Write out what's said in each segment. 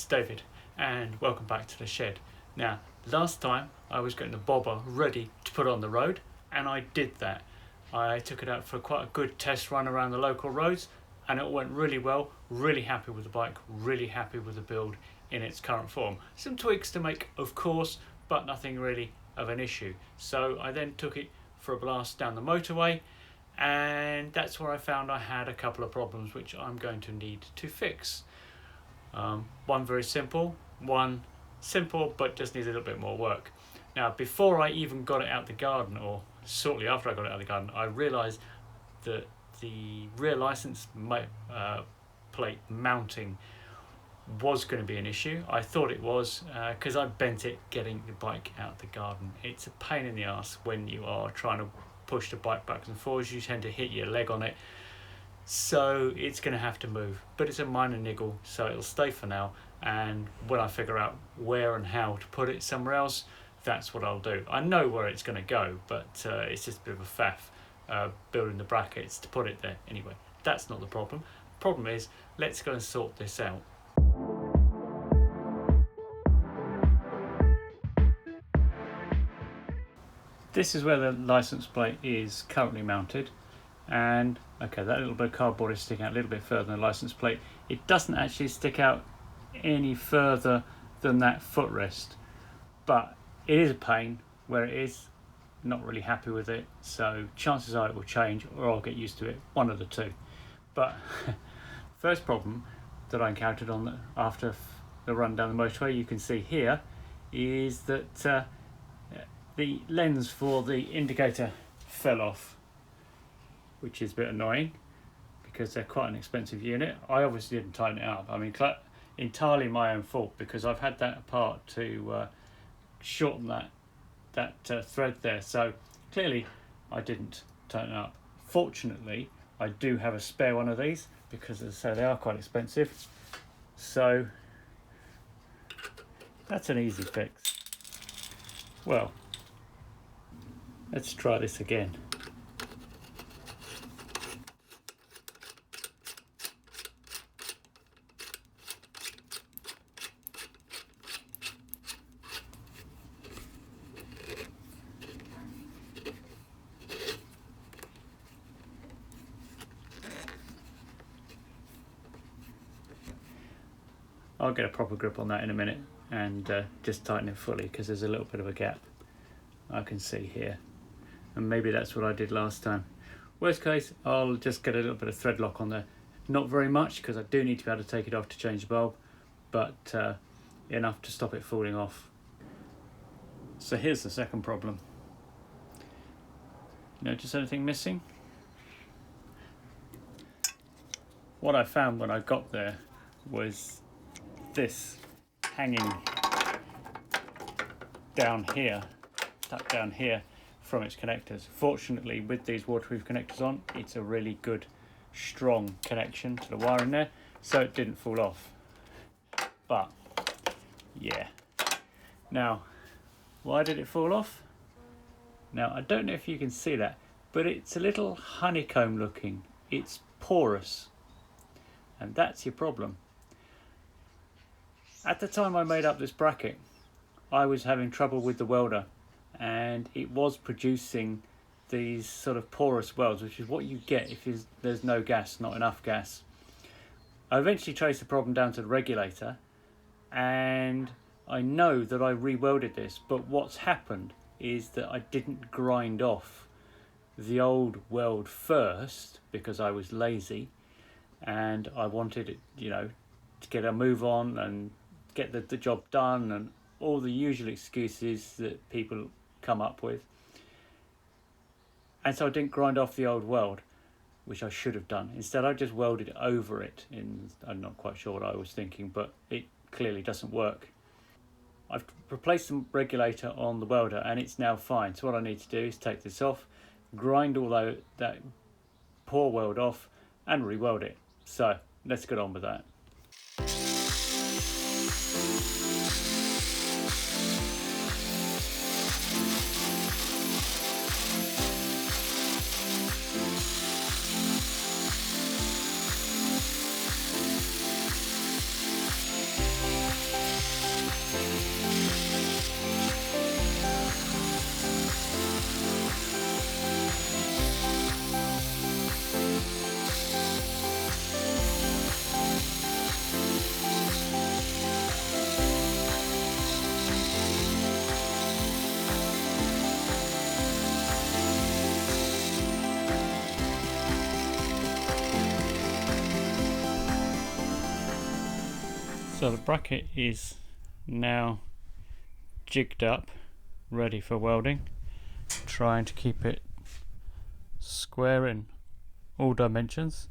it's David and welcome back to the shed. Now, last time I was getting the bobber ready to put on the road and I did that. I took it out for quite a good test run around the local roads and it went really well. Really happy with the bike, really happy with the build in its current form. Some tweaks to make, of course, but nothing really of an issue. So I then took it for a blast down the motorway, and that's where I found I had a couple of problems which I'm going to need to fix. One very simple, one simple but just needs a little bit more work. Now, before I even got it out the garden, or shortly after I got it out the garden, I realised that the rear license plate mounting was going to be an issue. I thought it was because I bent it getting the bike out the garden. It's a pain in the ass when you are trying to push the bike backwards and forwards. You tend to hit your leg on it, so it's going to have to move, but it's a minor niggle, so it'll stay for now, and when I figure out where and how to put it somewhere else, that's what I'll do. I know where it's going to go, but it's just a bit of a faff building the brackets to put it there. Anyway, that's not the problem. Problem is, let's go and sort this out. This is where the license plate is currently mounted, and okay, that little bit of cardboard is sticking out a little bit further than the license plate. It doesn't actually stick out any further than that footrest, but it is a pain where it is. Not really happy with it, so chances are it will change or I'll get used to it, one of the two. But first problem that I encountered after the run down the motorway, you can see here, is that the lens for the indicator fell off, which is a bit annoying because they're quite an expensive unit. I obviously didn't tighten it up. I mean, entirely my own fault, because I've had that apart to shorten that thread there, so clearly I didn't tighten it up. Fortunately, I do have a spare one of these because, as I say, they are quite expensive, so that's an easy fix. Well, let's try this again. I'll get a proper grip on that in a minute and just tighten it fully, because there's a little bit of a gap I can see here, and maybe that's what I did last time. Worst case, I'll just get a little bit of thread lock on there, not very much because I do need to be able to take it off to change the bulb, but enough to stop it falling off. So here's the second problem. Notice anything missing? What I found when I got there was this hanging down here, tucked down here from its connectors. Fortunately, with these waterproof connectors on, it's a really good strong connection to the wire in there, so it didn't fall off. But yeah, now why did it fall off? Now, I don't know if you can see that, but it's a little honeycomb looking. It's porous, and that's your problem. At the time I made up this bracket, I was having trouble with the welder, and it was producing these sort of porous welds, which is what you get if there's no gas, not enough gas. I eventually traced the problem down to the regulator, and I know that I re-welded this, but what's happened is that I didn't grind off the old weld first because I was lazy and I wanted it, to get a move on and get the job done, and all the usual excuses that people come up with. And so I didn't grind off the old weld, which I should have done. Instead, I just welded over it. I'm not quite sure what I was thinking, but it clearly doesn't work. I've replaced the regulator on the welder and it's now fine. So what I need to do is take this off, grind all that poor weld off and re-weld it. So let's get on with that. So the bracket is now jigged up, ready for welding. Trying to keep it square in all dimensions,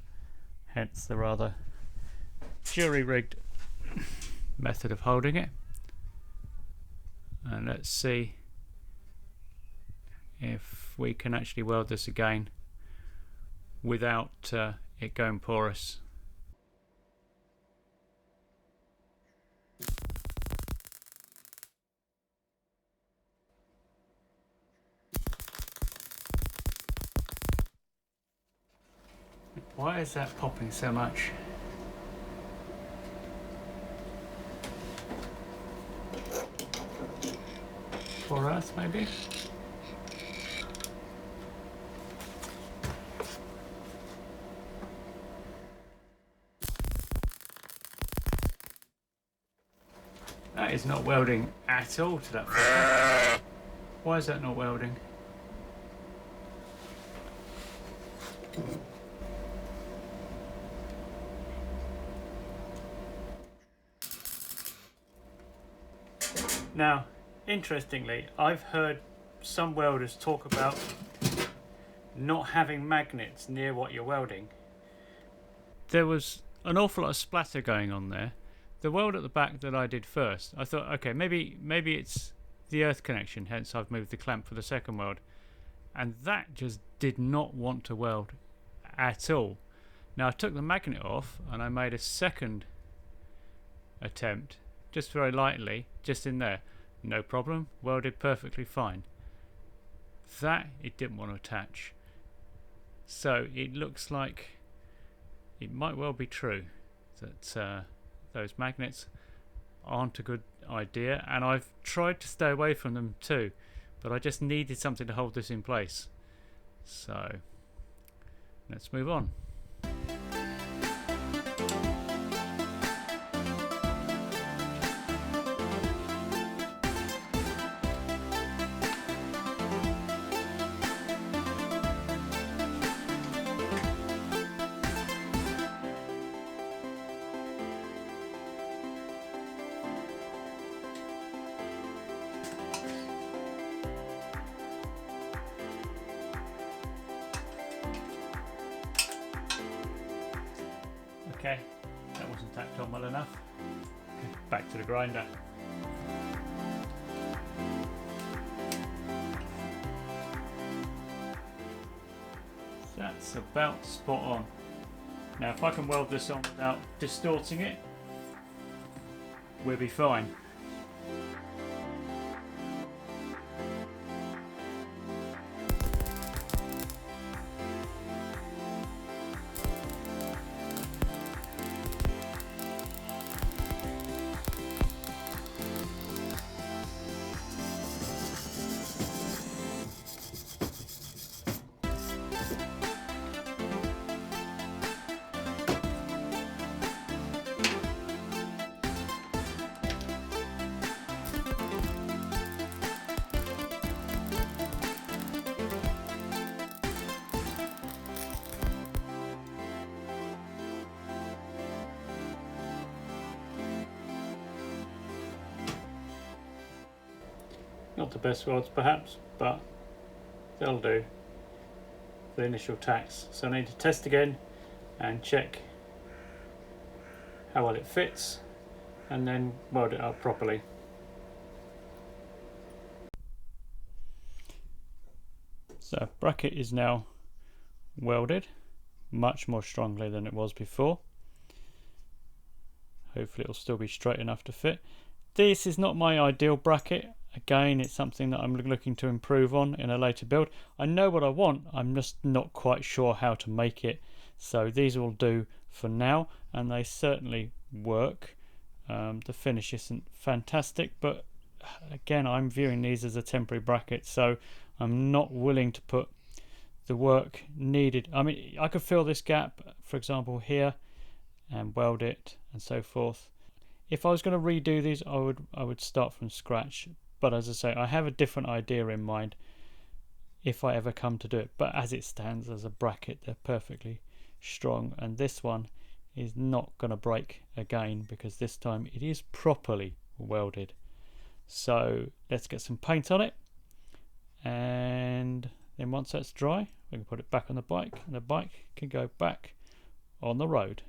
hence the rather jury-rigged method of holding it. And let's see if we can actually weld this again without it going porous. Why is that popping so much? For us, maybe? That is not welding at all to that focus. Why is that not welding? Now, interestingly, I've heard some welders talk about not having magnets near what you're welding. There was an awful lot of splatter going on there. The weld at the back that I did first, I thought, okay, maybe it's the earth connection, hence I've moved the clamp for the second weld. And that just did not want to weld at all. Now I took the magnet off and I made a second attempt, just very lightly, just in there. No problem, welded perfectly fine. That it didn't want to attach. So it looks like it might well be true that those magnets aren't a good idea, and I've tried to stay away from them too, but I just needed something to hold this in place. So let's move on. Okay, that wasn't tacked on well enough. Back to the grinder. That's about spot on. Now if I can weld this on without distorting it, we'll be fine. Not the best welds perhaps, but they'll do for the initial tacks. So I need to test again and check how well it fits and then weld it up properly. So bracket is now welded much more strongly than it was before. Hopefully it'll still be straight enough to fit. This is not my ideal bracket. Again, it's something that I'm looking to improve on in a later build. I know what I want, I'm just not quite sure how to make it. So these will do for now, and they certainly work. The finish isn't fantastic, but again, I'm viewing these as a temporary bracket, so I'm not willing to put the work needed. I mean, I could fill this gap, for example, here, and weld it and so forth. If I was going to redo these, I would start from scratch. But as I say, I have a different idea in mind if I ever come to do it. But as it stands as a bracket, they're perfectly strong. And this one is not going to break again, because this time it is properly welded. So let's get some paint on it, and then once that's dry we can put it back on the bike, and the bike can go back on the road.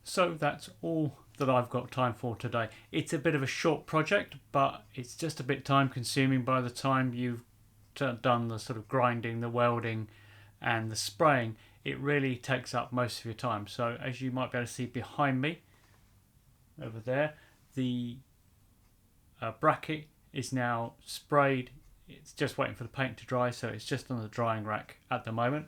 So that's all that I've got time for today. It's a bit of a short project, but it's just a bit time consuming. By the time you've done the sort of grinding, the welding and the spraying, it really takes up most of your time. So as you might be able to see behind me over there, the bracket is now sprayed. It's just waiting for the paint to dry, so it's just on the drying rack at the moment,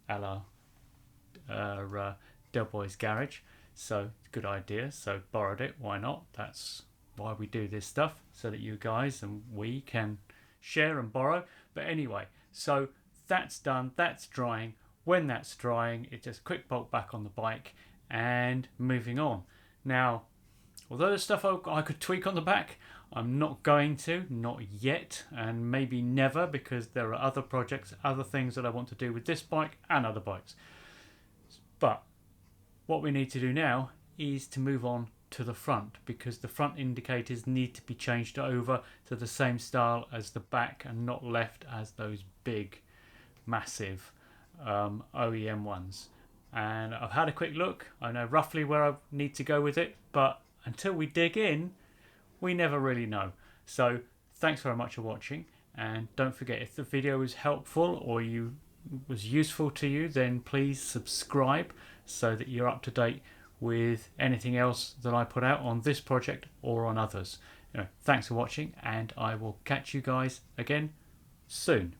a la Del Boy's garage. So good idea, so borrowed it, why not? That's why we do this stuff, so that you guys and we can share and borrow. But anyway, so that's done, that's drying. When that's drying, it's just quick bolt back on the bike and moving on. Now, although there's stuff I could tweak on the back, I'm not going to, not yet, and maybe never, because there are other projects, other things that I want to do with this bike and other bikes. But what we need to do now is to move on to the front, because the front indicators need to be changed over to the same style as the back and not left as those big, massive OEM ones. And I've had a quick look. I know roughly where I need to go with it, but until we dig in, we never really know. So thanks very much for watching, and don't forget, if the video was helpful or was useful to you, then please subscribe so that you're up to date with anything else that I put out on this project or on others. Thanks for watching, and I will catch you guys again soon.